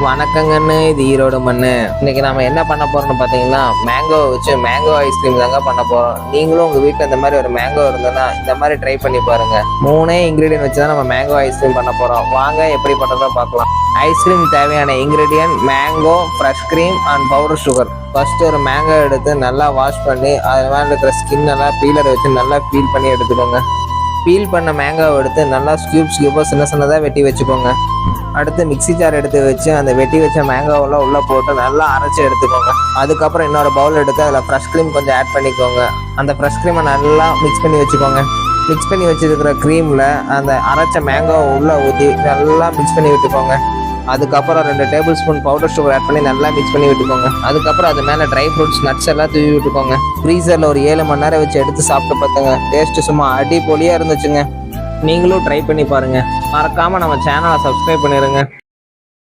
வணக்கங்கன்னு, இது ஈரோடு மண்ணு. இன்னைக்கு நாம என்ன பண்ண போறோம்னு பாத்தீங்கன்னா, மேங்கோ வச்சு மேங்கோ ஐஸ்கிரீம் தாங்க பண்ண போறோம். நீங்களும் உங்க வீட்டுல இந்த மாதிரி ஒரு மேங்கோ இருந்ததுன்னா இந்த மாதிரி ட்ரை பண்ணி பாருங்க. 3 இன்கிரீடியன்ட் வச்சு தான் நம்ம மேங்கோ ஐஸ்கிரீம் பண்ண போறோம். வாங்க எப்படி பண்றதா பார்க்கலாம். ஐஸ்கிரீம் தேவையான ingredient mango, fresh cream and powder sugar. First ஒரு மேங்கோ எடுத்து நல்லா வாஷ் பண்ணி அது மேலே இருக்கிற ஸ்கின் எல்லாம் பீலர் வச்சு நல்லா பீல் பண்ணி எடுத்துக்கோங்க. பீல் பண்ண மேங்கோவை எடுத்து நல்லா ஸ்கியூபாக சின்னதாக வெட்டி வச்சுக்கோங்க. அடுத்து மிக்ஸி ஜார் எடுத்து வச்சு அந்த வெட்டி வச்ச மேங்கோவெல்லாம் உள்ளே போட்டு நல்லா அரைச்சி எடுத்துக்கோங்க. அதுக்கப்புறம் இன்னொரு பவுல் எடுத்து அதில் ஃப்ரெஷ் க்ரீம் கொஞ்சம் ஆட் பண்ணிக்கோங்க. அந்த ஃப்ரெஷ் க்ரீமை நல்லா மிக்ஸ் பண்ணி வச்சுக்கோங்க. மிக்ஸ் பண்ணி வச்சுருக்கிற க்ரீமில் அந்த அரைச்ச மேங்கோவை உள்ளே ஊற்றி நல்லா மிக்ஸ் பண்ணி விட்டுக்கோங்க. அதுக்கப்புறம் 2 tablespoon powder sugar add பண்ணி நல்லா மிக்ஸ் பண்ணி விட்டுக்கோங்க. அதுக்கப்புறம் அது மேலே ட்ரை ஃப்ரூட்ஸ் நட்ஸ் எல்லாம் தூவி விட்டுக்கோங்க. ஃப்ரீசரில் ஒரு 7 மணி நேரம் வச்சு எடுத்து சாப்பிட்டு பார்த்துங்க. டேஸ்ட்டு சும்மா அடிப்பொலியாக இருந்துச்சுங்க. நீங்களும் ட்ரை பண்ணி பாருங்கள். மறக்காமல் நம்ம சேனலை சப்ஸ்கிரைப் பண்ணிடுங்க.